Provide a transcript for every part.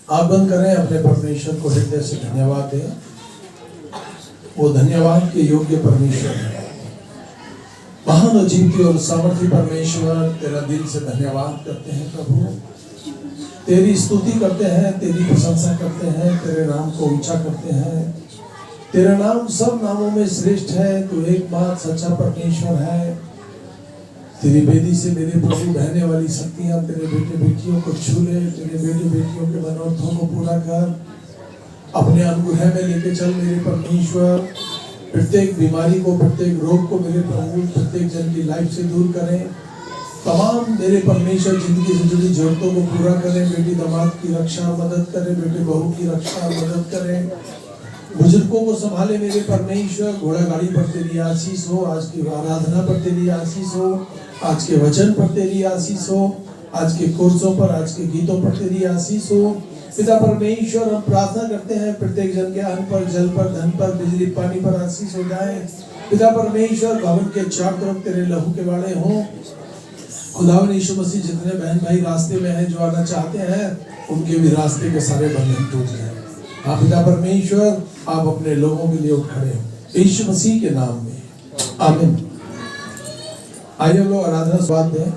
आप बंद करें, अपने परमेश्वर को हृदय से धन्यवाद दें। वो धन्यवाद के योग्य परमेश्वर है, महान अजीब और सामर्थी परमेश्वर। तेरा दिल से धन्यवाद करते हैं प्रभु, तेरी स्तुति करते हैं, तेरी प्रशंसा करते हैं, तेरे नाम को ऊंचा करते हैं। तेरा नाम सब नामों में श्रेष्ठ है। तू एकमात्र सच्चा परमेश्वर है। तेरी बेदी से मेरे प्रभु बहने वाली शक्तियां तेरे बेटे बेटियों को छू ले। तेरे बेटे बेटियों के मनोरथों को पूरा कर, अपने अनुग्रह में लेके चल मेरे परमेश्वर। प्रत्येक बीमारी को, प्रत्येक रोग को मेरे प्रभु प्रत्येक जन की लाइफ से दूर करें। तमाम मेरे परमेश्वर जिंदगी से जुड़ी जरूरतों को पूरा करें। बेटी दामाद की रक्षा मदद करें, बेटे बहू की रक्षा मदद करें। बुजुर्गों को संभाले मेरे परमेश्वर। घोड़ा गाड़ी पर तेरी आशीष हो, आज की आराधना पर तेरी आशीष हो, आज के वचन पर तेरी आशीष हो, आज के कोर्सों पर, आज के गीतों पर तेरी आशीष हो। पिता परमेश्वर, हम प्रार्थना करते हैं प्रत्येक जन के अन्न पर, जल पर, धन पर, बिजली पानी पर आशीष हो जाए। पिता परमेश्वर, भवन के चारों तरफ तेरे लहू के बाड़े हों। खुदावन यीशु मसीह, जितने बहन भाई रास्ते में हैं जो आना चाहते हैं, उनके भी रास्ते के सारे बंधन टूट जाए। आप पिता परमेश्वर, आप अपने लोगों के लिए उठ खड़े हो यीशु मसीह के नाम में, आमीन। आइए हम लोग आराधना स्वाद दें।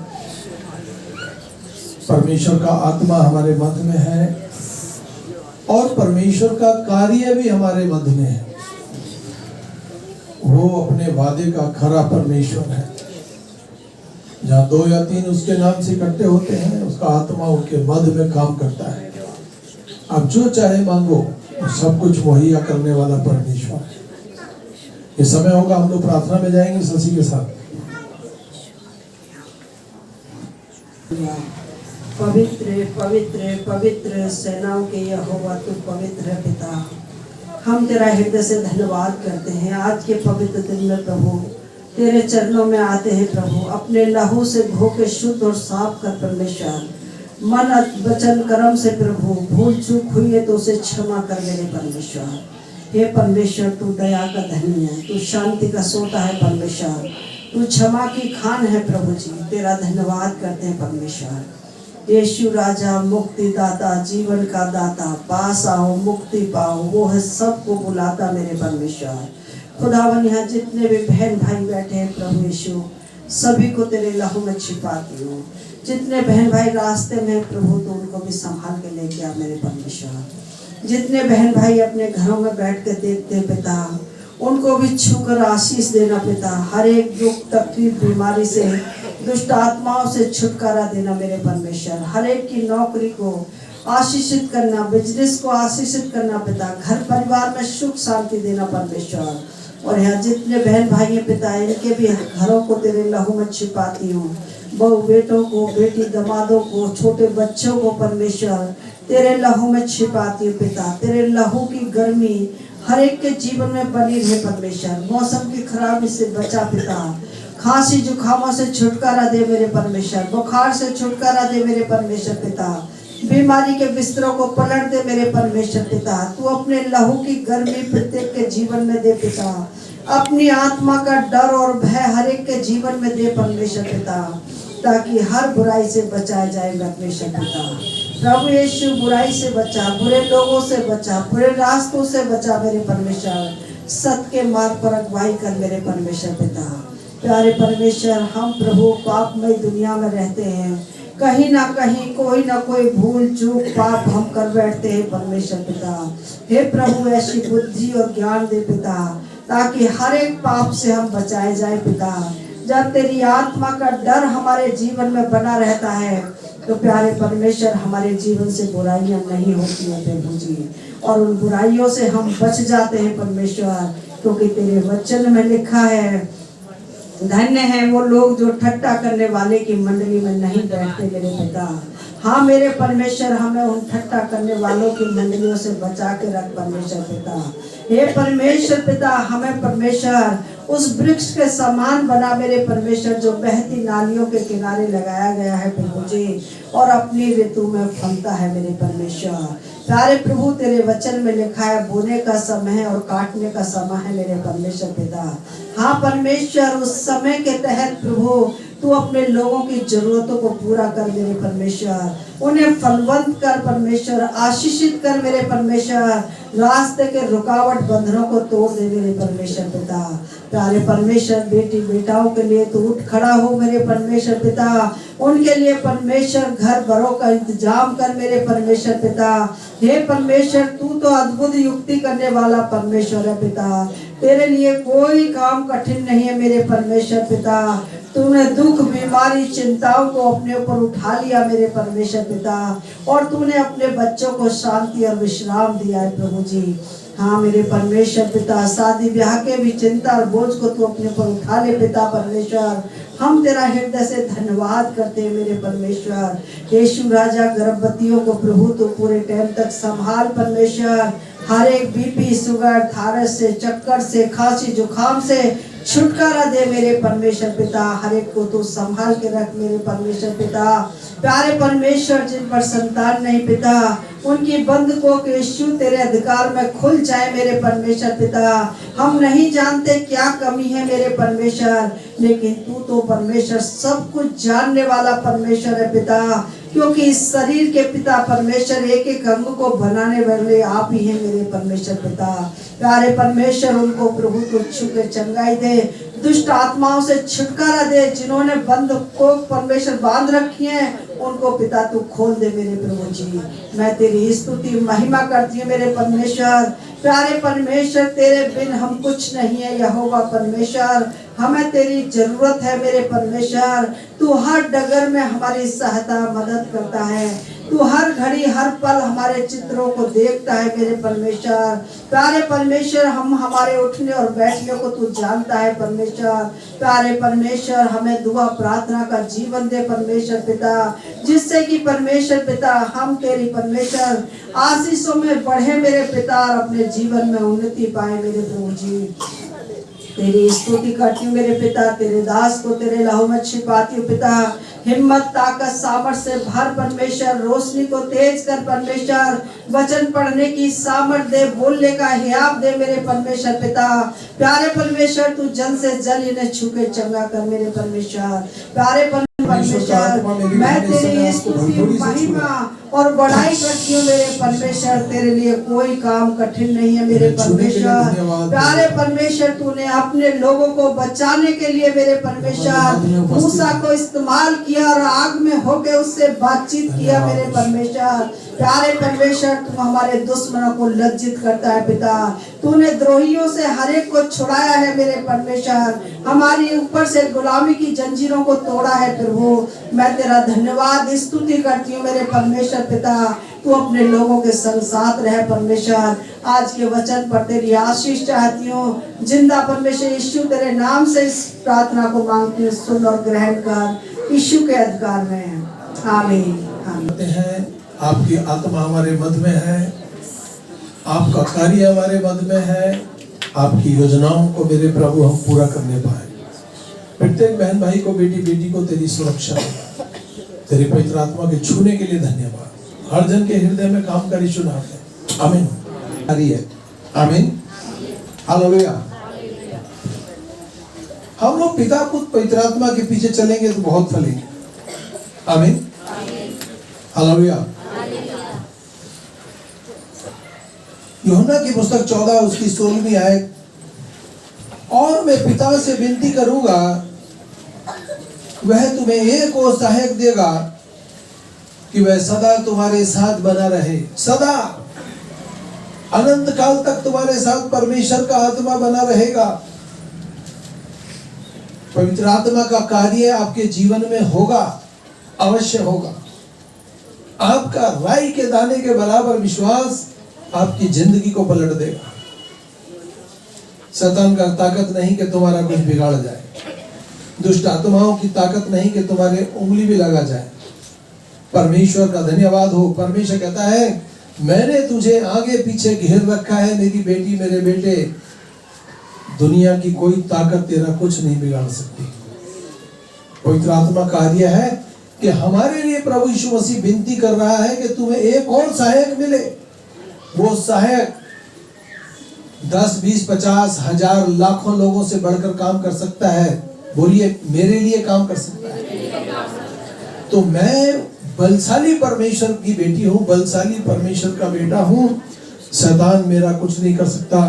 परमेश्वर का आत्मा हमारे मध्य में है और परमेश्वर का कार्य भी हमारे मध्य में है। वो अपने वादे का खरा परमेश्वर है। जहाँ 2 या 3 उसके नाम से इकट्ठे होते हैं, उसका आत्मा उनके मध्य में काम करता है। आप जो चाहे मांगो, सब कुछ मुहैया करने वाला परमेश्वर है। ये समय होगा, हम लोग प्रार्थना में जाएंगे ससी के साथ। पवित्र पवित्र पवित्र सेनाओं के यहोवा, तू पवित्र है पिता। हम तेरा हृदय से धन्यवाद करते हैं आज के पवित्र दिन में प्रभु। तेरे चरणों में आते हैं प्रभु, अपने लहू से धो के शुद्ध और साफ कर परमेश्वर। मन वचन कर्म से प्रभु भूल चूक हुई है तो उसे क्षमा कर मेरे परमेश्वर। हे परमेश्वर, तू दया का धनी है, तू शांति का सोता है परमेश्वर, तू क्षमा की खान है प्रभु जी। तेरा धन्यवाद करते हैं परमेश्वर। यीशु राजा, मुक्ति दाता, जीवन का दाता, पास आओ मुक्ति पाओ, वो है सबको बुलाता मेरे परमेश्वर। खुदावन, यहाँ जितने भी बहन भाई बैठे हैं प्रभु यीशु, सभी को तेरे लहू में छिपाती हूँ। जितने बहन भाई रास्ते में प्रभु, तो उनको भी संभाल के लेके आ मेरे परमेश्वर। जितने बहन भाई अपने घरों में बैठ के देखते हैं पिता, उनको भी छूकर आशीष देना पिता। हर एक दुख तकलीफ बीमारी से, दुष्ट आत्माओं से छुटकारा देना मेरे परमेश्वर। हर एक की नौकरी को आशीषित करना, बिजनेस को आशीषित करना पिता। घर परिवार में सुख शांति देना परमेश्वर। और यहाँ जितने बहन भाई हैं पिता, इनके भी घरों को तेरे लहू में छिपाती हूँ। बहू बेटों को, बेटी दमादों को, छोटे बच्चों को परमेश्वर तेरे लहू में छिपाती हूँ पिता। तेरे लहू की गर्मी हर एक के जीवन में बनी रहे परमेश्वर। मौसम की खराबी से बचा पिता। खांसी जुकामों से छुटकारा दे मेरे परमेश्वर। बुखार से छुटकारा दे मेरे परमेश्वर पिता। बीमारी के बिस्तरों को पलट दे मेरे परमेश्वर पिता। तू अपने लहू की गर्मी प्रत्येक के जीवन में दे पिता। अपनी आत्मा का डर और भय हर एक के जीवन में दे परमेश्वर पिता, ताकि हर बुराई से बचाया जाए परमेश्वर पिता। प्रभु यीशु, बुराई से बचा, बुरे लोगों से बचा, बुरे रास्तों से बचा मेरे परमेश्वर। सत्य के मार्ग पर अगुवाई कर मेरे परमेश्वर पिता। प्यारे परमेश्वर, हम प्रभु पापमय दुनिया में रहते हैं। कहीं ना कहीं कोई ना कोई भूल चूक पाप हम कर बैठते हैं परमेश्वर पिता। हे प्रभु, ऐसी बुद्धि और ज्ञान दे पिता, ताकि हर एक पाप से हम बचाए जाए पिता। जब तेरी आत्मा का डर हमारे जीवन में बना रहता है, तो प्यारे परमेश्वर, हमारे जीवन से बुराइयां नहीं होती हैं प्रभु जी। और उन बुराइयों से हम बच जाते हैं परमेश्वर, क्योंकि तेरे वचन में लिखा है, धन्य है वो लोग जो ठट्टा करने वाले की मंडली में नहीं बैठते मेरे पिता। हाँ मेरे परमेश्वर, हमें उन ठट्टा करने वालों की मंडलियों से बचा के रख परमेश्वर पिता। हे परमेश्वर पिता, हमें परमेश्वर उस वृक्ष के समान बना मेरे परमेश्वर, जो बहती नालियों के किनारे लगाया गया है प्रभु जी, और अपनी ऋतु में फलता है मेरे परमेश्वर। प्यारे प्रभु, तेरे वचन में लिखा है, बोने का समय है और काटने का समय है मेरे परमेश्वर पिता। हाँ परमेश्वर, उस समय के तहत प्रभु तू अपने लोगों की जरूरतों को पूरा कर मेरे परमेश्वर। उन्हें फलवंत कर परमेश्वर, आशीषित कर मेरे परमेश्वर। रास्ते के रुकावट बंधनों को तोड़ दे मेरे परमेश्वर पिता। प्यारे परमेश्वर, बेटी बेटाओं के लिए तू उठ खड़ा हो मेरे परमेश्वर पिता। उनके लिए परमेश्वर घर बरों का इंतजाम कर मेरे परमेश्वर पिता। हे परमेश्वर, तू तो अद्भुत युक्ति करने वाला परमेश्वर है पिता। तेरे लिए कोई काम कठिन नहीं है मेरे परमेश्वर पिता। तूने दुख, बीमारी, चिंताओं को अपने ऊपर उठा लिया मेरे परमेश्वर पिता, और तूने अपने बच्चों को शांति और विश्राम दिया है प्रभु जी। हाँ मेरे परमेश्वर पिता, शादी ब्याह के भी चिंता और बोझ को तू अपने ऊपर उठा ले पिता परमेश्वर। हम तेरा हृदय से धन्यवाद करते हैं मेरे परमेश्वर। यीशु राजा, गर्भवतियों को प्रभु तो पूरे टाइम तक संभाल परमेश्वर। हर एक बीपी, शुगर, थायराइड से, चक्कर से, खांसी जुकाम से छुटकारा दे मेरे परमेश्वर पिता। हर एक को तू संभाल के रख मेरे परमेश्वर पिता। प्यारे परमेश्वर, जिन पर संतान नहीं पिता, उनकी बंधकों के यीशु तेरे अधिकार में खुल जाए मेरे परमेश्वर पिता। हम नहीं जानते क्या कमी है मेरे परमेश्वर, लेकिन तू तो परमेश्वर सब कुछ जानने वाला परमेश्वर है पिता। क्योंकि इस शरीर के पिता परमेश्वर एक एक अंग को बनाने वाले आप ही हैं मेरे परमेश्वर पिता। प्यारे परमेश्वर, उनको प्रभु को छू के चंगाई दे, दुष्ट आत्माओं से छुटकारा दे। जिन्होंने बंद को परमेश्वर बांध रखी है, उनको पिता तू खोल दे मेरे प्रभु जी। मैं तेरी स्तुति महिमा करती हूँ मेरे परमेश्वर। प्यारे परमेश्वर, तेरे बिन हम कुछ नहीं है यहोवा परमेश्वर। हमें तेरी जरूरत है मेरे परमेश्वर। तू हर डगर में हमारी सहायता मदद करता है। तू हर घड़ी हर पल हमारे चित्रों को देखता है मेरे परमेश्वर। प्यारे परमेश्वर, हम हमारे उठने और बैठने को तू जानता है परमेश्वर। प्यारे परमेश्वर, हमें दुआ प्रार्थना का जीवन दे परमेश्वर पिता, जिससे कि परमेश्वर पिता हम तेरी परमेश्वर आशीषों में बढ़े मेरे पिता, और अपने जीवन में उन्नति पाए मेरे प्रभु जी। तेरी स्तुति करती हूँ मेरे पिता। तेरे दास को तेरे लहू में छिपाती हूँ पिता। हिम्मत, ताकत, सामर्थ से भर परमेश्वर। रोशनी को तेज कर परमेश्वर। वचन पढ़ने की सामर्थ दे, बोलने का हियाब दे मेरे परमेश्वर पिता। प्यारे परमेश्वर, तू जन से जल इन्हें छू के चंगा कर मेरे परमेश्वर। प्यारे परमेश्वर, मैं तेरी स्तुति महिमा और बड़ाई करती हूँ मेरे परमेश्वर। तेरे लिए कोई काम कठिन नहीं है मेरे परमेश्वर। प्यारे परमेश्वर, तूने अपने लोगों को बचाने के लिए मेरे परमेश्वर मूसा को इस्तेमाल किया और आग में होके उससे बातचीत किया मेरे परमेश्वर। प्यारे परमेश्वर, तू हमारे दुश्मनों को लज्जित करता है पिता। तूने द्रोहियों से हर एक को छुड़ाया है मेरे परमेश्वर। हमारी ऊपर से गुलामी की जंजीरों को तोड़ा है प्रभु। मैं तेरा धन्यवाद स्तुति करती हूँ मेरे परमेश्वर पिता। तू अपने लोगों के संग साथ रहे परमेश्वर। आज के वचन पर तेरी आशीष चाहती हूँ। जिंदा परमेश्वर यीशु, तेरे नाम से इस प्रार्थना को मांगती हूँ, सुन और ग्रहण कर। यीशु के अधिकार में आमीन। आमीन। आपकी आत्मा हमारे मध्य में है, आपका कार्य हमारे मध्य में है। आपकी योजनाओं को मेरे प्रभु हम पूरा करने पाए। प्रत्येक बहन भाई को, बेटी बेटी को तेरी सुरक्षा, तेरी पवित्र आत्मा के छूने के लिए धन्यवाद। हर जन के हृदय में काम करी चुनाव है। आमीन। आमीन। हालेलुया। हम लोग पिता पुत्र पवित्र आत्मा के पीछे चलेंगे तो बहुत फलेंगे। आमीन। हालेलुया। यूहन्ना की पुस्तक 14 उसकी 16वीं आयत, और मैं पिता से विनती करूंगा, वह तुम्हें एक और सहायक देगा कि वह सदा तुम्हारे साथ बना रहे। सदा, अनंत काल तक तुम्हारे साथ परमेश्वर का आत्मा बना रहेगा। पवित्र आत्मा का कार्य आपके जीवन में होगा, अवश्य होगा। आपका राई के दाने के बराबर विश्वास आपकी जिंदगी को पलट देगा। शैतान का ताकत नहीं कि तुम्हारा कुछ बिगाड़ जाए। दुष्ट आत्माओं की ताकत नहीं कि तुम्हारे उंगली भी लगा जाए। परमेश्वर का धन्यवाद हो। परमेश्वर कहता है, मैंने तुझे आगे पीछे घेर रखा है मेरी बेटी, मेरे बेटे। दुनिया की कोई ताकत तेरा कुछ नहीं बिगाड़ सकती। पवित्र आत्मा कार्य है कि हमारे लिए प्रभु यीशु मसीह विनती कर रहा है कि तुम्हें एक और सहायक मिले। वो सहायक 10, 20, 50, 1000, लाखों लोगों से बढ़कर काम कर सकता है। बोलिए, मेरे लिए काम कर सकता है। तो मैं बलशाली परमेश्वर की बेटी हूँ, बलशाली परमेश्वर का बेटा हूँ। शैतान मेरा कुछ नहीं कर सकता।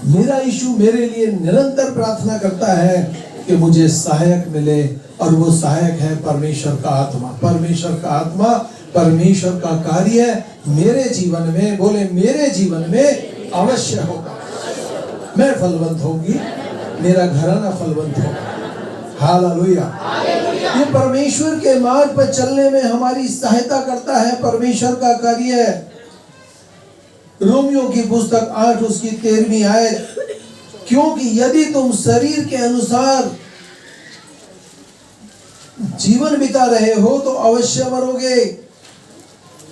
मेरा यीशु मेरे लिए निरंतर प्रार्थना करता है कि मुझे सहायक मिले, और वो सहायक है परमेश्वर का आत्मा। परमेश्वर का आत्मा, परमेश्वर का कार्य मेरे जीवन में, बोले मेरे जीवन में अवश्य होगा। मैं फलवंत होगी, मेरा घराना फलवंत होगा। हालेलुया। ये परमेश्वर के मार्ग पर चलने में हमारी सहायता करता है परमेश्वर का कार्य। रोमियो की पुस्तक 8 उसकी 13वीं आयत, क्योंकि यदि तुम शरीर के अनुसार जीवन बिता रहे हो तो अवश्य मरोगे।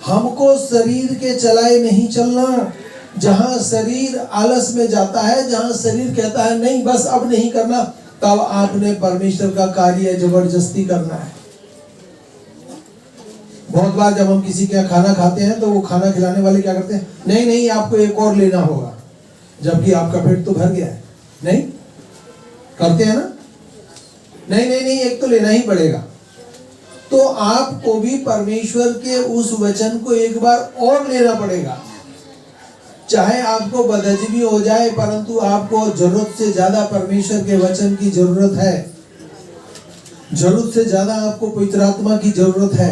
हमको शरीर के चलाए नहीं चलना। जहां शरीर आलस में जाता है, जहां शरीर कहता है नहीं बस अब नहीं करना, तब आपने परमेश्वर का कार्य जबरदस्ती करना है। बहुत बार जब हम किसी के यहाँ खाना खाते हैं तो वो खाना खिलाने वाले क्या करते हैं, नहीं नहीं आपको एक और लेना होगा, जबकि आपका पेट तो भर गया है। नहीं करते हैं ना, नहीं नहीं नहीं एक तो लेना ही पड़ेगा। तो आपको भी परमेश्वर के उस वचन को एक बार और लेना पड़ेगा। चाहे आपको बदअज़मी हो जाए, परंतु आपको जरूरत से ज्यादा परमेश्वर के वचन की जरूरत है। जरूरत से ज्यादा आपको पवित्र आत्मा की जरूरत है।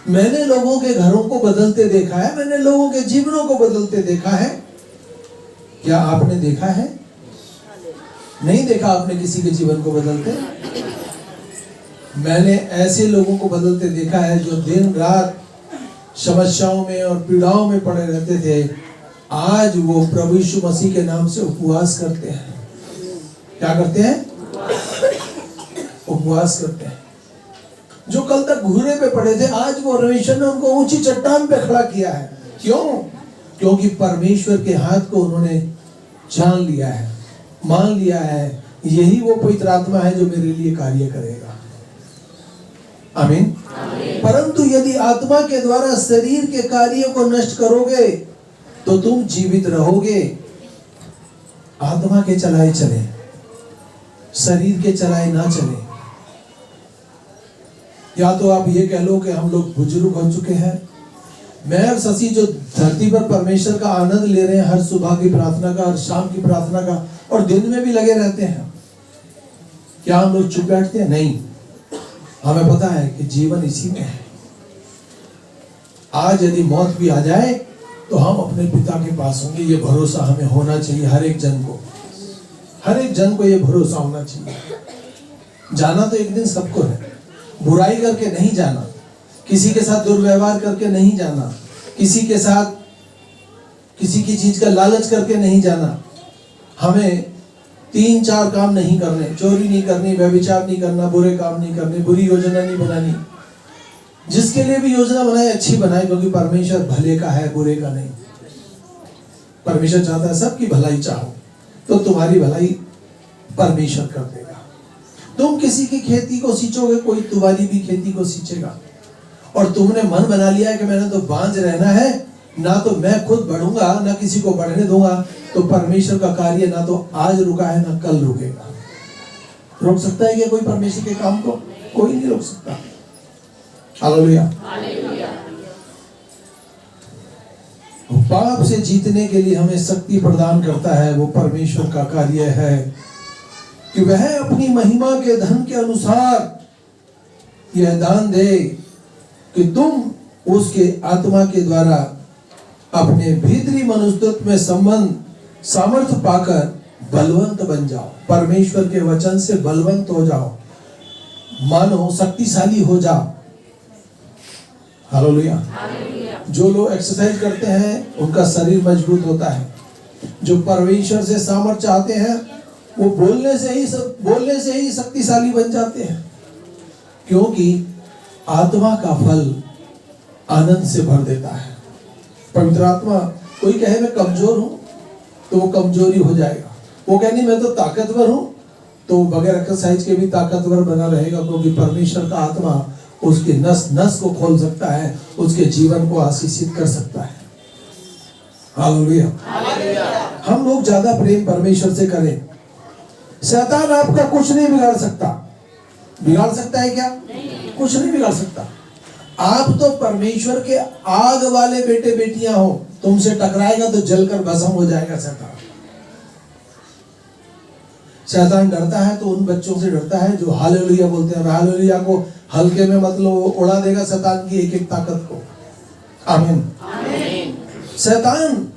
मैंने लोगों के घरों को बदलते देखा है, मैंने लोगों के जीवनों को बदलते देखा है। क्या आपने देखा है? नहीं देखा आपने किसी के जीवन को बदलते? मैंने ऐसे लोगों को बदलते देखा है जो दिन रात समस्याओं में और पीड़ाओं में पड़े रहते थे, आज वो प्रभु यीशु मसीह के नाम से उपवास करते हैं। क्या करते हैं? उपवास करते हैं। जो कल तक घूरे पे पड़े थे, आज वो परमेश्वर ने उनको ऊंची चट्टान पे खड़ा किया है। क्यों? क्योंकि परमेश्वर के हाथ को उन्होंने जान लिया है, मान लिया है। यही वो पवित्र आत्मा है जो मेरे लिए कार्य करेगा। आमीन। परंतु यदि आत्मा के द्वारा शरीर के कार्यों को नष्ट करोगे तो तुम जीवित रहोगे। आत्मा के चलाए चले, शरीर के चलाए ना चले। या तो आप ये कह लो कि हम लोग बुजुर्ग हो चुके हैं। मैं और शशि जो धरती पर परमेश्वर का आनंद ले रहे हैं, हर सुबह की प्रार्थना का, हर शाम की प्रार्थना का, और दिन में भी लगे रहते हैं, क्या हम लोग चुप बैठते हैं? नहीं, हमें पता है कि जीवन इसी में है। आज यदि मौत भी आ जाए तो हम अपने पिता के पास होंगे। ये भरोसा हमें होना चाहिए। हर एक जन को, हर एक जन को ये भरोसा होना चाहिए। जाना तो एक दिन सबको है। बुराई करके नहीं जाना, किसी के साथ दुर्व्यवहार करके नहीं जाना, किसी के साथ किसी की चीज का लालच करके नहीं जाना। हमें 3-4 काम नहीं करने, चोरी नहीं करनी, व्यभिचार नहीं करना, बुरे काम नहीं करने, बुरी योजना नहीं बनानी। जिसके लिए भी योजना बनाए अच्छी बनाए, क्योंकि परमेश्वर भले का है, बुरे का नहीं। परमेश्वर चाहता है सबकी भलाई चाहो, तो तुम्हारी भलाई परमेश्वर कर देगा। तुम किसी की खेती को सींचोगे, कोई तुम्हारी भी खेती को सींचेगा। और तुमने मन बना लिया है कि मैंने तो बांझ रहना है, ना तो मैं खुद बढ़ूंगा ना किसी को बढ़ने दूंगा, तो परमेश्वर का कार्य ना तो आज रुका है ना कल रुकेगा। रोक सकता है क्या कोई परमेश्वर के काम को? कोई नहीं रोक सकता। हालेलुया। पाप से जीतने के लिए हमें शक्ति प्रदान करता है वो परमेश्वर का कार्य है कि वह अपनी महिमा के धन के अनुसार यह दान दे कि तुम उसके आत्मा के द्वारा अपने भीतरी मनुष्यत्व में संबंध सामर्थ्य पाकर बलवंत बन जाओ। परमेश्वर के वचन से बलवंत हो जाओ, मानो शक्तिशाली हो जाओ। हालेलुया। जो लोग एक्सरसाइज करते हैं उनका शरीर मजबूत होता है। जो परमेश्वर से सामर्थ्य चाहते हैं वो बोलने से ही शक्तिशाली बन जाते हैं, क्योंकि आत्मा का फल आनंद से भर देता है। पवित्र आत्मा, कोई कहे मैं कमजोर हूं तो वो कमजोरी हो जाएगा। वो कहे नहीं मैं तो ताकतवर हूं, तो बगैर एक्सरसाइज के भी ताकतवर बना रहेगा, क्योंकि परमेश्वर का आत्मा उसके नस नस को खोल सकता है, उसके जीवन को आशीषित कर सकता है। हालेलुया। हम लोग ज्यादा प्रेम परमेश्वर से करें, शैतान आपका कुछ नहीं बिगाड़ सकता। बिगाड़ सकता है क्या? कुछ नहीं बिगाड़ सकता। आप तो परमेश्वर के आग वाले बेटे बेटियां हो, तुमसे टकराएगा तो जलकर भस्म हो जाएगा शैतान। शैतान डरता है तो उन बच्चों से डरता है जो हालेलुया बोलते हैं, और हालेलुया को हल्के में मतलब उड़ा देगा शैतान की एक एक ताकत को। आमीन। शैतान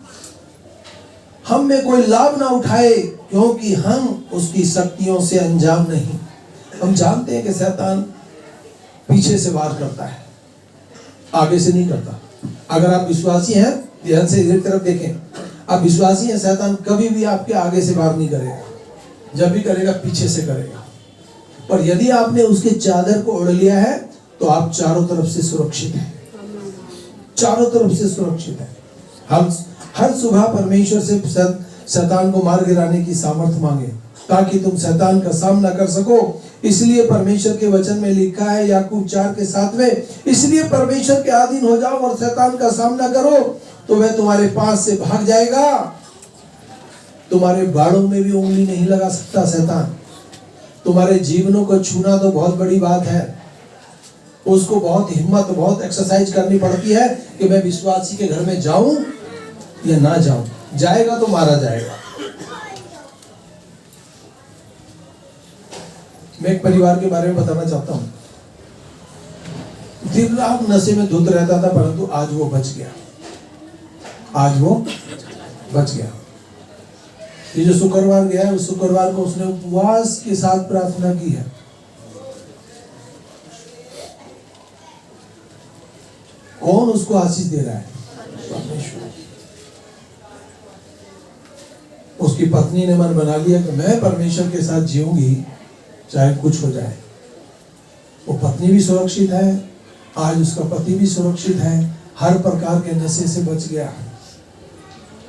हम में कोई लाभ ना उठाए, क्योंकि हम उसकी शक्तियों से अनजान नहीं। हम जानते हैं कि शैतान पीछे से वार करता है, आगे से नहीं करता। अगर आप विश्वासी हैं, ध्यान से इधर तरफ देखें, आप विश्वासी हैं, शैतान कभी भी आपके आगे से वार नहीं करेगा। जब भी करेगा पीछे से करेगा। और यदि आपने उसके चादर को ओढ़ लिया है तो आप चारों तरफ से सुरक्षित हैं, चारों तरफ से सुरक्षित हैं। हम हर सुबह परमेश्वर से शैतान को मार गिराने की सामर्थ्य मांगे, ताकि तुम शैतान का सामना कर सको। इसलिए परमेश्वर के वचन में लिखा है, याकूब 4:7, इसलिए परमेश्वर के अधीन हो जाओ और शैतान का सामना करो तो वह तुम्हारे पास से भाग जाएगा। तुम्हारे बाड़ों में भी उंगली नहीं लगा सकता शैतान। तुम्हारे जीवनों को छूना तो बहुत बड़ी बात है। उसको बहुत हिम्मत, बहुत एक्सरसाइज करनी पड़ती है कि मैं विश्वासी के घर में जाऊं या ना जाऊं। जाएगा तो मारा जाएगा। मैं एक परिवार के बारे में बताना चाहता हूं। दिन रात नशे में धुत रहता था, परंतु आज वो बच गया। आज वो बच गया। ये जो शुक्रवार गया है, उस शुक्रवार को उसने उपवास के साथ प्रार्थना की है। कौन उसको आशीष दे रहा है? परमेश्वर। उसकी पत्नी ने मन बना लिया कि मैं परमेश्वर के साथ जीऊंगी चाहे कुछ हो जाए। वो पत्नी भी सुरक्षित है, आज उसका पति भी सुरक्षित है, हर प्रकार के नशे से बच गया।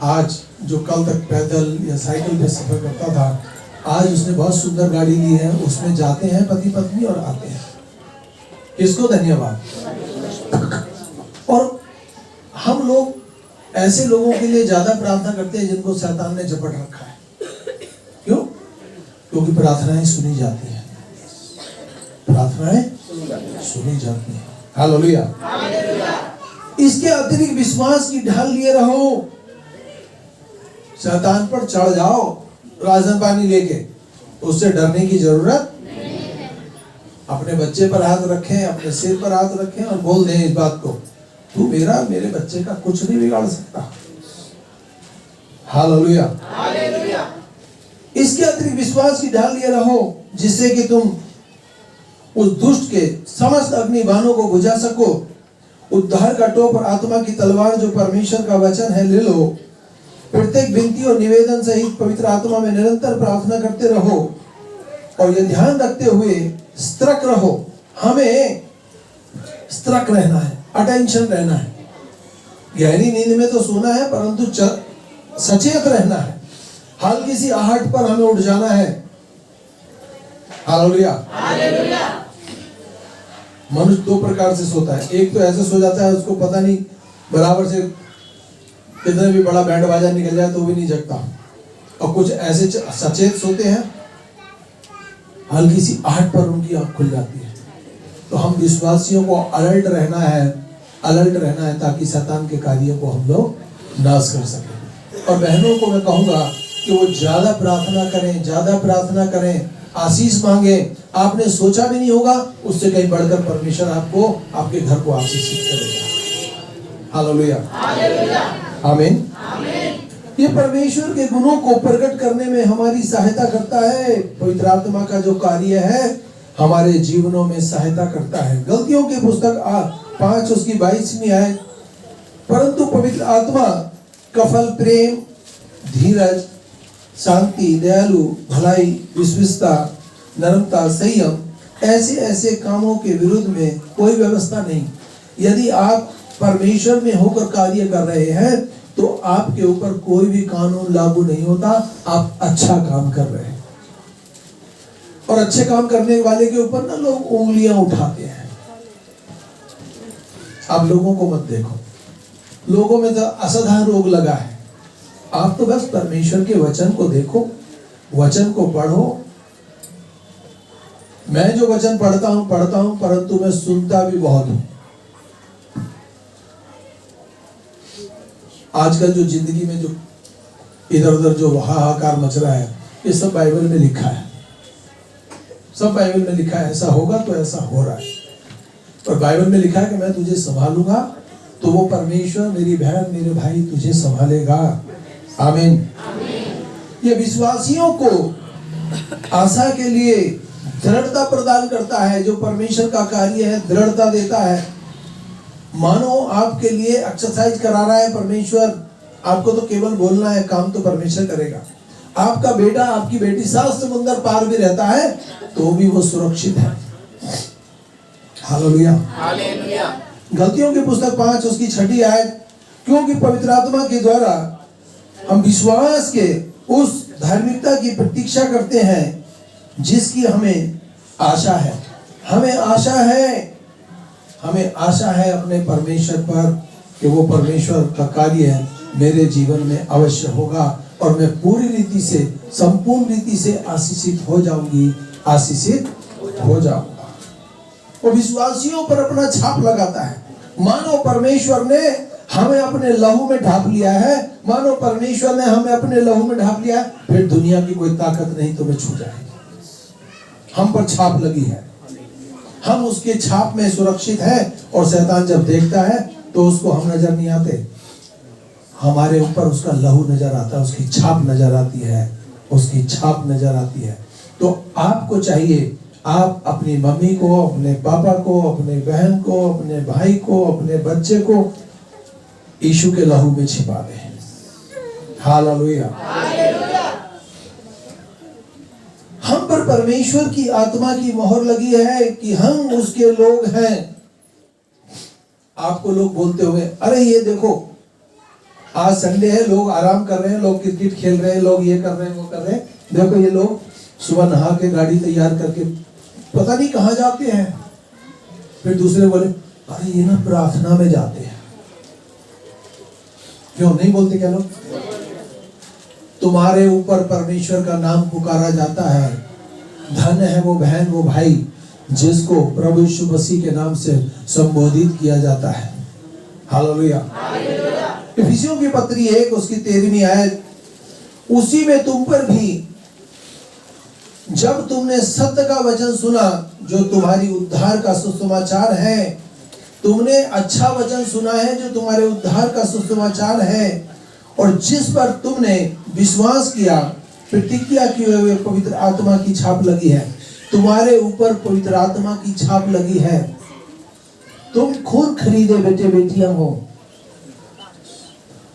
आज जो कल तक पैदल या साइकिल पे सफर करता था, आज उसने बहुत सुंदर गाड़ी ली है, उसमें जाते हैं पति पत्नी और आते हैं। इसको धन्यवाद। और हम लोग ऐसे लोगों के लिए ज्यादा प्रार्थना करते हैं जिनको शैतान ने झपट रखा है। क्यों? क्योंकि प्रार्थनाएं सुनी जाती हैं, प्रार्थनाएं सुनी जाती हैं। हालेलुया। इसके अतिरिक्त विश्वास की ढाल लिए रहो। शैतान पर चढ़ जाओ राशन पानी लेके, उससे डरने की जरूरत नहीं। अपने बच्चे पर हाथ रखें, अपने सिर पर हाथ रखें और बोल दें इस बात को, तू मेरे बच्चे का कुछ नहीं बिगाड़ सकता। हालेलुया। इसके अतिरिक्त विश्वास की ढाल लिए रहो, जिससे कि तुम उस दुष्ट के समस्त अग्नि बाणों को बुझा सको। उद्धार का टोप और आत्मा की तलवार जो परमेश्वर का वचन है ले लो। प्रत्येक विनती और निवेदन सहित पवित्र आत्मा में निरंतर प्रार्थना करते रहो और यह ध्यान रखते हुए सतर्क रहो। हमें सतर्क रहना है, अटेंशन रहना है। गहरी नींद में तो सोना है, परंतु सचेत रहना है। हल्की सी आहट पर हमें उठ जाना है। हालेलुया। मनुष्य दो प्रकार से सोता है। एक तो ऐसे सो जाता है, उसको पता नहीं, बराबर से कितने भी बड़ा बैंड बाजा निकल जाए तो भी नहीं जगता। और कुछ ऐसे सचेत सोते हैं, हल्की सी आहट पर उनकी आंख खुल जाती है। तो हम विश्वासियों को अलर्ट रहना है ताकि शैतान के कार्यों को हम लोग नाश कर सकें। और बहनों को मैं कहूंगा कि वो ज्यादा प्रार्थना करें, आशीष मांगे। आपने सोचा भी नहीं होगा, उससे कहीं बढ़कर परमेश्वर आपको, आपके घर को आशीषित करेगा। हालेलुया। आमीन। ये परमेश्वर के गुणों को प्रकट करने में हमारी सहायता करता है। पवित्र आत्मा का जो कार्य है हमारे जीवनों में सहायता करता है। गलतियों की पुस्तक 5 उसकी 22वीं आयत, परंतु पवित्र आत्मा का फल प्रेम, धीरज, शांति, दयालु, भलाई, विश्वसनीयता, नम्रता, संयम, ऐसे कामों के विरुद्ध में कोई व्यवस्था नहीं। यदि आप परमेश्वर में होकर कार्य कर रहे हैं तो आपके ऊपर कोई भी कानून लागू नहीं होता। आप अच्छा काम कर रहे हैं। और अच्छे काम करने वाले के ऊपर ना लोग उंगलियां उठाते हैं। आप लोगों को मत देखो, लोगों में तो असाधारण रोग लगा है। आप तो बस परमेश्वर के वचन को देखो, वचन को पढ़ो, मैं जो वचन पढ़ता हूं परंतु मैं सुनता भी बहुत हूं। आजकल जो जिंदगी में जो इधर उधर जो हाहाकार मच रहा है, ये सब बाइबल में लिखा है, सब बाइबल में लिखा है। ऐसा होगा तो ऐसा हो रहा है। और बाइबल में लिखा है कि मैं तुझे संभालूंगा, तो वो परमेश्वर मेरी बहन मेरे भाई तुझे संभालेगा। आमीन। ये विश्वासियों को आशा के लिए दृढ़ता प्रदान करता है। जो परमेश्वर का कार्य है दृढ़ता देता है। मानो आपके लिए एक्सरसाइज करा रहा है परमेश्वर, आपको तो केवल बोलना है, काम तो परमेश्वर करेगा। आपका बेटा आपकी बेटी 7 समुंदर पार भी रहता है तो भी वो सुरक्षित है। हालेलुया। गलतियों की पुस्तक 5 उसकी 6 आयत, क्योंकि पवित्र आत्मा के द्वारा हम विश्वास के उस धार्मिकता की प्रतीक्षा करते हैं जिसकी हमें आशा है। हमें आशा है अपने परमेश्वर पर कि वो परमेश्वर का कार्य मेरे जीवन में अवश्य होगा और मैं पूरी रीति से, संपूर्ण रीति से आशीषित हो जाऊंगा। वो विश्वासियों पर अपना छाप लगाता है। मानो परमेश्वर ने हमें अपने लहू में ढाप लिया है, मानो परमेश्वर ने हमें अपने लहू में ढाप लिया है, फिर दुनिया की कोई ताकत नहीं तुम्हें छू जाएगी। हम पर छाप लगी है, हम उसके छाप में सुरक्षित है। और शैतान जब देखता है तो उसको हम नजर नहीं आते, हमारे ऊपर उसका लहू नजर आता है, उसकी छाप नजर आती है, उसकी छाप नजर आती है। तो आपको चाहिए, आप अपनी मम्मी को, अपने पापा को, अपने बहन को, अपने भाई को, अपने बच्चे को यीशु के लहू में छिपा दें। हालेलुया। हम पर परमेश्वर की आत्मा की मोहर लगी है कि हम उसके लोग हैं। आपको लोग बोलते होंगे, अरे ये देखो आज संडे है, लोग आराम कर रहे हैं, लोग क्रिकेट खेल रहे हैं, लोग ये कर रहे हैं, वो कर रहे हैं, देखो ये लोग सुबह नहा के गाड़ी तैयार करके पता नहीं कहां जाते हैं। फिर दूसरे बोले, अरे ये ना प्रार्थना में जाते हैं। क्यों नहीं बोलते क्या लोग? तुम्हारे ऊपर परमेश्वर का नाम पुकारा जाता है। धन्य है वो बहन वो भाई जिसको प्रभु यीशु मसीह के नाम से संबोधित किया जाता है। हालेलुया। इफिसियों की पत्री 1 उसकी 13वीं आयत, उसी में तुम पर भी जब तुमने सत्य का वचन सुना जो तुम्हारी उद्धार का सुसमाचार है, तुमने अच्छा वचन सुना है जो तुम्हारे उद्धार का सुसमाचार है, और जिस पर तुमने विश्वास किया, प्रतिज्ञा किए हुए पवित्र आत्मा की छाप लगी है। तुम्हारे ऊपर पवित्र आत्मा की छाप लगी है। तुम खून खरीदे बेटे बेटियां हो।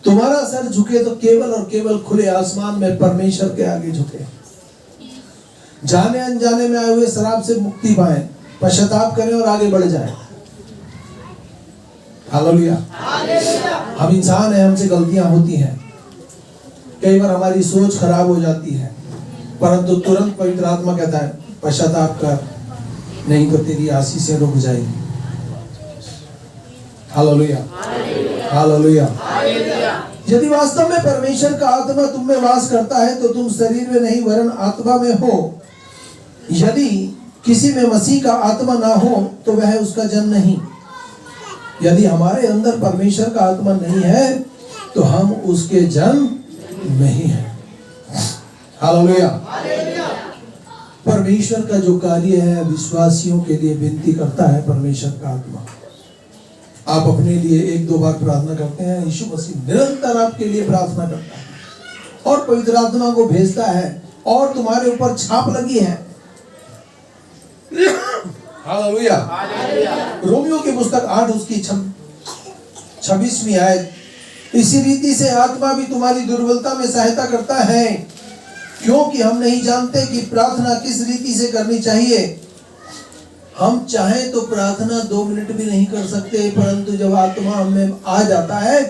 तुम्हारा सर झुके तो केवल और केवल खुले आसमान में परमेश्वर के आगे झुके। जाने अनजाने में आए हुए शराब से मुक्ति पाए, पश्चाताप करें और आगे बढ़ जाए। हालेलुया। हम इंसान हैं, हमसे गलतियां होती हैं, कई बार हमारी सोच खराब हो जाती है, परंतु तुरंत पवित्र आत्मा कहता है पश्चाताप कर, नहीं तो तेरी आशीषें रुक जाएगी। हालेलुया। हालेलुया। यदि वास्तव में परमेश्वर का आत्मा तुम में वास करता है तो तुम शरीर में नहीं वरन आत्मा में हो। यदि किसी में मसीह का आत्मा ना हो तो वह उसका जन नहीं। यदि हमारे अंदर परमेश्वर का आत्मा नहीं है तो हम उसके जन नहीं हैं। हालेलुया। परमेश्वर का जो कार्य है विश्वासियों के लिए विनती करता है परमेश्वर का आत्मा। आप अपने लिए 1-2 बार प्रार्थना करते हैं, यीशु मसीह निरंतर आपके लिए प्रार्थना करता है और पवित्र आत्मा को भेजता है और तुम्हारे ऊपर छाप लगी है। हालेलुया। रोमियो की पुस्तक 8 उसकी 26वीं आयत, इसी रीति से आत्मा भी तुम्हारी दुर्बलता में सहायता करता है, क्योंकि हम नहीं जानते कि प्रार्थना किस रीति से करनी चाहिए। हम चाहें तो प्रार्थना 2 मिनट भी नहीं कर सकते, परंतु जब आत्मा हमें आ जाता है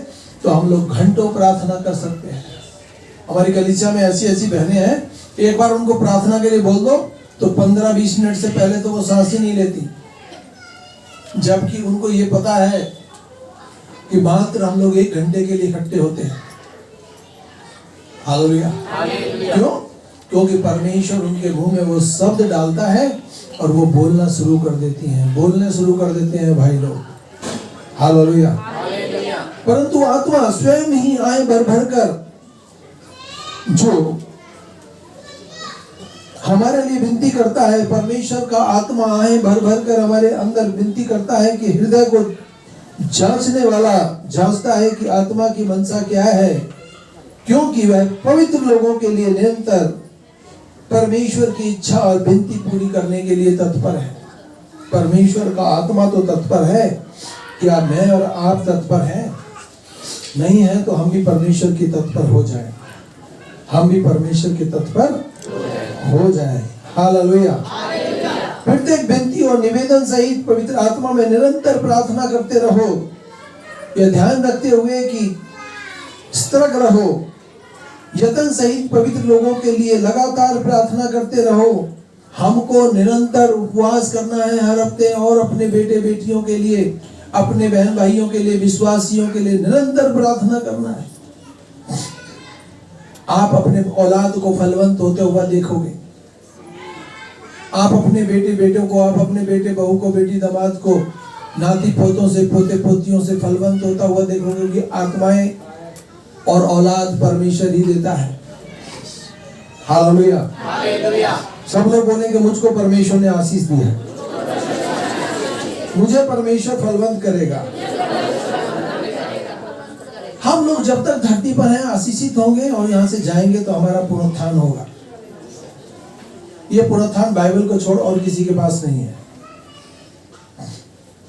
तो हम लोग घंटों प्रार्थना कर सकते हैं। हमारी कलीसिया में ऐसी बहनें हैं, एक बार उनको प्रार्थना के लिए बोल दो तो 15-20 मिनट से पहले तो वो सांस ही नहीं लेती, जबकि उनको ये पता है कि मात्र हम लोग 1 घंटे के लिए इकट्ठे होते हैं। हालेलुया। क्यों? क्योंकि परमेश्वर उनके मुंह में वो शब्द डालता है और वो बोलना शुरू कर देती हैं, बोलने शुरू कर देते हैं भाई लोग। हालेलुया। परंतु आत्मा स्वयं ही आए भर भर कर जो हमारे लिए विनती करता है। परमेश्वर का आत्मा आए भर भर कर हमारे अंदर विनती करता है कि हृदय को जांचने वाला जांचता है कि आत्मा की मनसा क्या है, क्योंकि वह पवित्र लोगों के लिए निरंतर परमेश्वर की इच्छा और विनती पूरी करने के लिए तत्पर है। परमेश्वर का आत्मा तो तत्पर है। क्या मैं और आप तत्पर हैं? नहीं है तो हम भी परमेश्वर की तत्पर हो जाए, हम भी परमेश्वर के तत्पर हो जाए। हालेलुया। प्रत्येक विनती और निवेदन सहित पवित्र आत्मा में निरंतर प्रार्थना करते रहो। यह ध्यान रखते हुए कि सतर्क रहो। यत्न सहित पवित्र लोगों के लिए लगातार प्रार्थना करते रहो। हमको निरंतर उपवास करना है हर हफ्ते, और अपने बेटे बेटियों के लिए, अपने बहन भाइयों के लिए, विश्वासियों के लिए निरंतर प्रार्थना करना है। आप अपने औलाद को फलवंत होते हुआ देखोगे। आप अपने बेटे बेटों को, आप अपने बेटे बहू को, बेटी दामाद को, नाती पोतों से, पोते पोतियों से फलवंत होता हुआ देखोगे कि आत्माएं और औलाद परमेश्वर ही देता है। हालेलुया। सब लोग बोलेंगे मुझको परमेश्वर ने आशीष दी है, मुझे परमेश्वर फलवंत करेगा। हम लोग जब तक धरती पर हैं आशीषित होंगे, और यहाँ से जाएंगे तो हमारा पुनरुत्थान होगा। ये पुनरुत्थान बाइबल को छोड़ और किसी के पास नहीं है।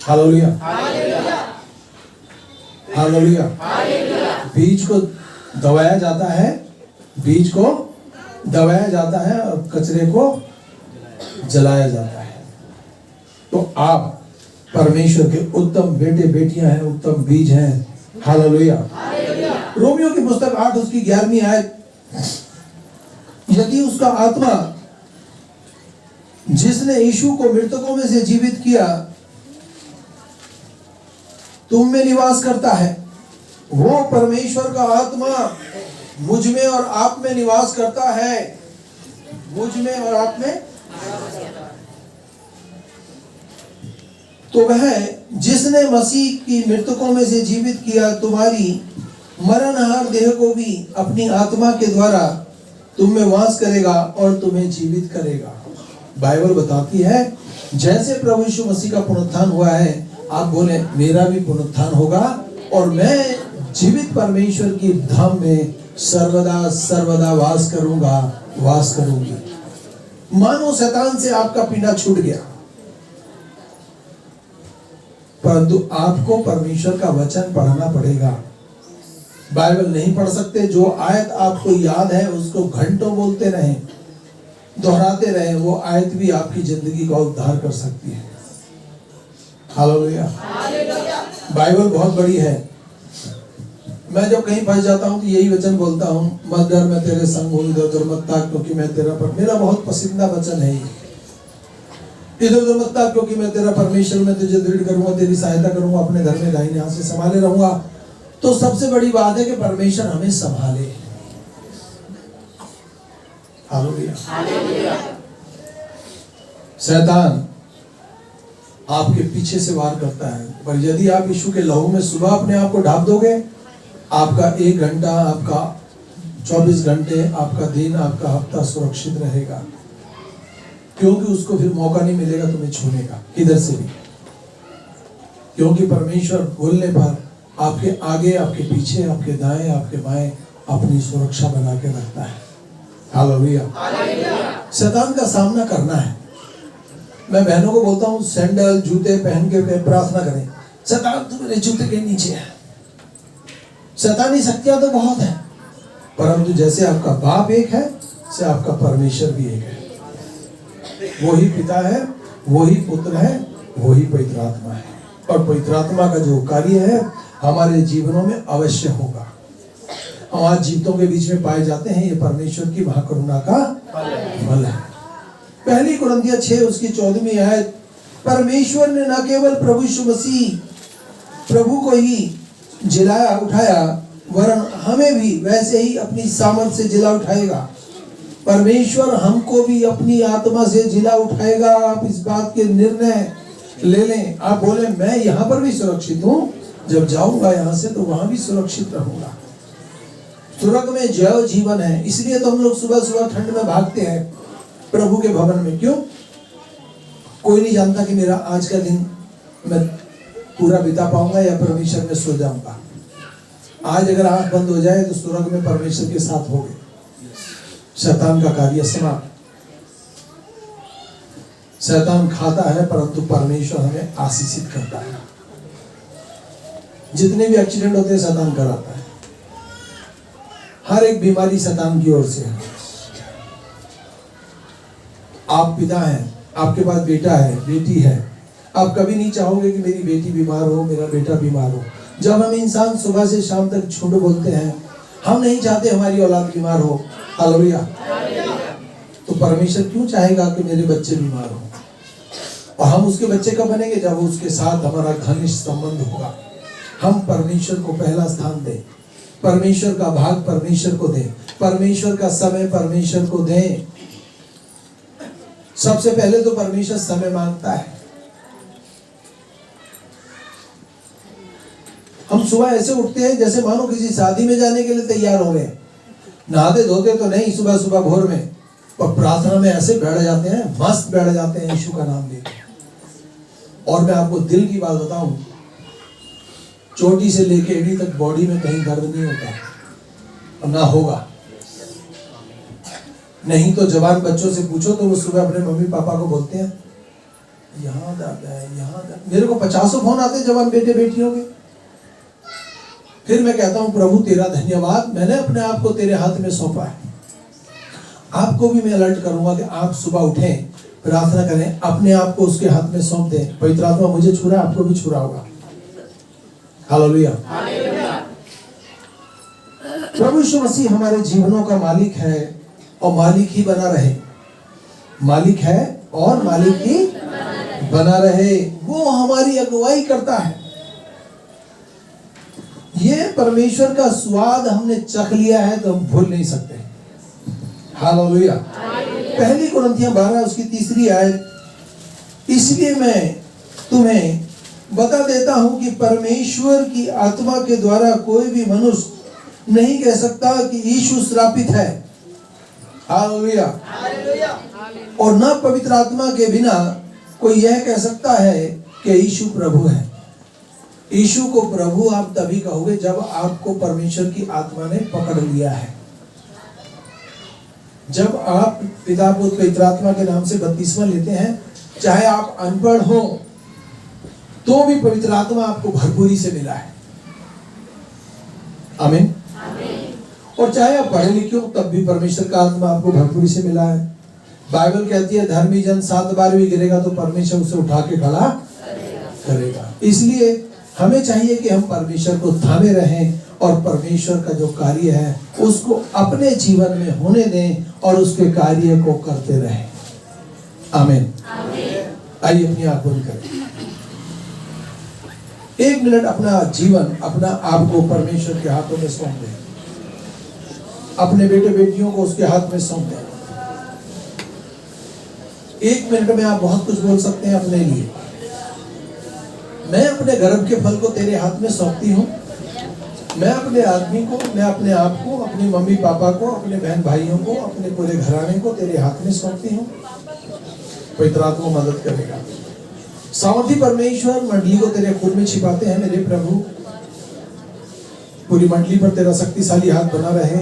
हालेलुया। हालेलुया। बीज को दबाया जाता है, बीज को दबाया जाता है और कचरे को जलाया जाता है। तो आप परमेश्वर के उत्तम बेटे बेटियां हैं, उत्तम बीज हैं। हालेलुया। रोमियो की पुस्तक 8 उसकी 11वीं आयत, यदि उसका आत्मा जिसने यीशु को मृतकों में से जीवित किया तुम में निवास करता है, वो परमेश्वर का आत्मा मुझ में और आप में निवास करता है। मुझ में और आप में, तो वह जिसने मसीह की मृतकों में से जीवित किया तुम्हारी मरणहार देह को भी अपनी आत्मा के द्वारा तुम में वास करेगा और तुम्हें जीवित करेगा। बाइबल बताती है जैसे प्रभु यीशु मसीह का पुनरुत्थान हुआ है, आप बोले मेरा भी पुनरुत्थान होगा और मैं जीवित परमेश्वर की धाम में सर्वदा सर्वदा वास करूंगा, वास करूंगी। मानो शैतान से आपका पीड़ा छूट गया, परंतु आपको परमेश्वर का वचन पढ़ना पड़ेगा। बाइबल नहीं पढ़ सकते, जो आयत आपको याद है उसको घंटों बोलते रहें, दोहराते रहें, वो आयत भी आपकी जिंदगी का उद्धार कर सकती है। हालेलुया। बाइबल बहुत बड़ी है। मैं जब कहीं फंस जाता हूँ तो यही वचन बोलता हूँ, मत डर मैं तेरे संग हूँ, इधर उधर मत ताक क्योंकि मैं तेरा पर, मेरा बहुत पसंदीदा वचन है ये। इधर उधर मत ताक क्योंकि मैं तेरा परमेश्वर, मैं तुझे दृढ़ करूंगा, तेरी सहायता करूंगा, अपने घर में दाहिने हाथ से संभाले रहूंगा। तो सबसे बड़ी बात है कि परमेश्वर हमें संभाले। हालेलुया। शैतान आपके पीछे से वार करता है, पर यदि आप यीशु के लहू में सुबह अपने आप को ढाप दोगे, आपका 1 घंटा, आपका 24 घंटे, आपका दिन, आपका हफ्ता सुरक्षित रहेगा, क्योंकि उसको फिर मौका नहीं मिलेगा तुम्हें छूने का किधर से भी, क्योंकि परमेश्वर बोलने पर आपके आगे, आपके पीछे, आपके दाएं, आपके बाएं अपनी सुरक्षा बना के रखता है। हालेलुया। शैतान का सामना करना है। मैं बहनों को बोलता हूँ सैंडल जूते पहन के प्रार्थना करें, शैतान तो मेरे जूते के नीचे है। शैतानी शक्तियां तो बहुत है, परंतु जैसे आपका बाप एक है, से आपका परमेश्वर भी एक है। वही पिता है, वही पुत्र है, वही पवित्र आत्मा है, और पवित्र आत्मा का जो कार्य है हमारे जीवनों में अवश्य होगा। हम आज जीवतों के बीच में पाए जाते हैं, ये परमेश्वर की महाकरुणा का फल है। पहली कुरिन्थियों 6 उसकी 14वीं आयत, परमेश्वर ने न केवल प्रभु यीशु मसीह प्रभु को ही जिलाया उठाया, वरन हमें भी वैसे ही अपनी सामर्थ से जिला उठाएगा। परमेश्वर हमको भी अपनी आत्मा से जिला उठाएगा। आप इस बात के निर्णय ले लें। आप बोले मैं यहाँ पर भी सुरक्षित हूँ, जब जाऊंगा यहाँ से तो वहां भी सुरक्षित रहूंगा। स्वर्ग में जय जीवन है। इसलिए तो हम लोग सुबह सुबह ठंड में भागते हैं प्रभु के भवन में। क्यों? कोई नहीं जानता कि मेरा आज का दिन मैं पूरा बिता पाऊंगा या परमेश्वर में सो जाऊंगा। आज अगर आंख बंद हो जाए तो स्वर्ग में परमेश्वर के साथ हो गए, शैतान का कार्य समाप्त। शैतान खाता है परंतु परमेश्वर हमें आशीषित करता है। जितने भी एक्सीडेंट होते हैं शैतान कराता है। हर एक बीमारी शैतान की ओर से है। आप पिता हैं, आपके पास बेटा है, बेटी है, आप कभी नहीं चाहोगे कि मेरी बेटी बीमार हो, मेरा बेटा बीमार हो। जब हम इंसान सुबह से शाम तक झूठ बोलते हैं, हम नहीं चाहते हमारी औलाद बीमार हो। हालेलुया। तो परमेश्वर क्यों चाहेगा कि मेरे बच्चे बीमार हो? और हम उसके बच्चे कब बनेंगे? जब उसके साथ हमारा घनिष्ठ संबंध होगा। हम परमेश्वर को पहला स्थान दें, परमेश्वर का भाग परमेश्वर को दें, परमेश्वर का समय परमेश्वर को दें। सबसे पहले तो परमेश्वर समय मांगता है। हम सुबह ऐसे उठते हैं जैसे मानो किसी शादी में जाने के लिए तैयार हो गए। नहाते धोते तो नहीं सुबह सुबह भोर में, पर प्रार्थना में ऐसे बैठ जाते हैं, मस्त बैठ जाते हैं यीशु का नाम लेकर। और मैं आपको दिल की बात बताऊं, चोटी से लेके एड़ी तक बॉडी में कहीं दर्द नहीं होता और ना होगा। नहीं तो जवान बच्चों से पूछो तो वो सुबह अपने मम्मी पापा को बोलते हैं यहाँ दर्द है, यहाँ दर्द। मेरे को 50 फोन आते हैं जवान बेटे बेटियों के। फिर मैं कहता हूँ प्रभु तेरा धन्यवाद, मैंने अपने आप को तेरे हाथ में सौंपा है। आपको भी मैं अलर्ट करूंगा कि आप सुबह उठें, प्रार्थना करें, अपने आप को उसके हाथ में सौंप दें। पवित्र आत्मा मुझे छू रहा है, आपको भी छू रहा होगा। हालेलुया। प्रभु यीशु मसीह हमारे जीवनों का मालिक है और मालिक ही बना रहे। मालिक है और मालिक ही बना रहे। वो हमारी अगुवाई करता है। ये परमेश्वर का स्वाद हमने चख लिया है तो हम भूल नहीं सकते। हालेलुया। पहली कुरिन्थियों 12 उसकी 3 आयत। इसलिए मैं तुम्हें बता देता हूं कि परमेश्वर की आत्मा के द्वारा कोई भी मनुष्य नहीं कह सकता कि यीशु श्रापित है। हालेलुया। और न पवित्र आत्मा के बिना कोई यह कह सकता है कि यीशु प्रभु है। यीशु को प्रभु आप तभी कहोगे जब आपको परमेश्वर की आत्मा ने पकड़ लिया है। जब आप पिता पुत्र पवित्र आत्मा के नाम से बपतिस्मा लेते हैं, चाहे आप अनपढ़ हो तो भी पवित्र आत्मा आपको भरपूरी से मिला है। आमीन। और चाहे आप पढ़े लिखे हो तब भी परमेश्वर का आत्मा आपको भरपूरी से मिला है। बाइबल कहती है धर्मी जन 7 बार भी गिरेगा तो परमेश्वर उसे उठा के खड़ा करेगा। इसलिए हमें चाहिए कि हम परमेश्वर को थामे रहें और परमेश्वर का जो कार्य है उसको अपने जीवन में होने दें और उसके कार्य को करते रहें। आमीन। आइए अपनी आंख बंद करें। 1 मिनट अपना जीवन, अपना आप को परमेश्वर के हाथों में सौंप दें। अपने बेटे बेटियों को उसके हाथ में सौंप दें। 1 मिनट में आप बहुत कुछ बोल सकते हैं अपने लिए। मैं अपने गर्भ के फल को तेरे हाथ में सौंपती हूँ। मैं अपने आदमी को, मैं अपने आप को, अपनी मम्मी पापा को, अपने बहन भाइयों को, अपने पूरे घराने को तेरे हाथ में सौंपती हूँ। पवित्र आत्मा मदद करेगा। सामर्थी परमेश्वर मंडली को तेरे खून में छिपाते हैं मेरे प्रभु। पूरी मंडली पर तेरा शक्तिशाली हाथ बना रहे।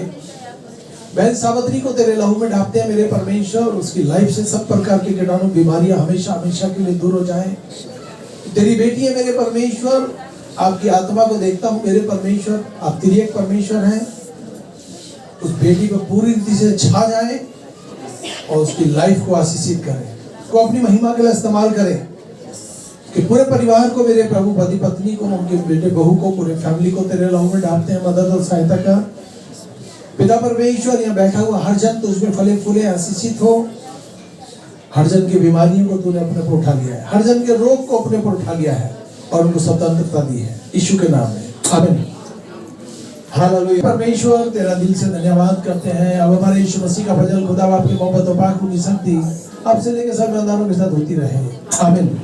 बहन सावित्री को तेरे लहू में ढापते हैं मेरे परमेश्वर। उसकी लाइफ से सब प्रकार की कीटाणु बीमारियां हमेशा हमेशा के लिए दूर हो जाएं। तेरी बेटी है मेरे परमेश्वर, आपकी आत्मा को देखता हूँ मेरे परमेश्वर। आप त्रिएक परमेश्वर हैं। उस बेटी पर पूरी रीति से छा जाए और उसकी लाइफ को आशीषित करें, उसको अपनी महिमा के लिए इस्तेमाल करें। कि पूरे परिवार को मेरे प्रभु, पति पत्नी को, उनके बेटे बहू को, पूरे फैमिली को तेरे लहू में डालते हैं। मदद और सहायता कर पिता परमेश्वर। यहाँ बैठा हुआ हर जन तो उसमें फले फूले आशीषित हो। हर जन की बीमारियों को तूने अपने पर उठा लिया है। हर जन के रोग को अपने पर उठा लिया है और उनको स्वतंत्रता दी है यीशु के नाम में। आमीन। हालेलुया। परमेश्वर तेरा दिल से धन्यवाद करते हैं। अब हमारे यीशु मसीह का फजल, खुदा आपकी मोहब्बत और पाक की शक्ति आपसे लेकर सब मेहमानों के साथ होती रहे। आमीन।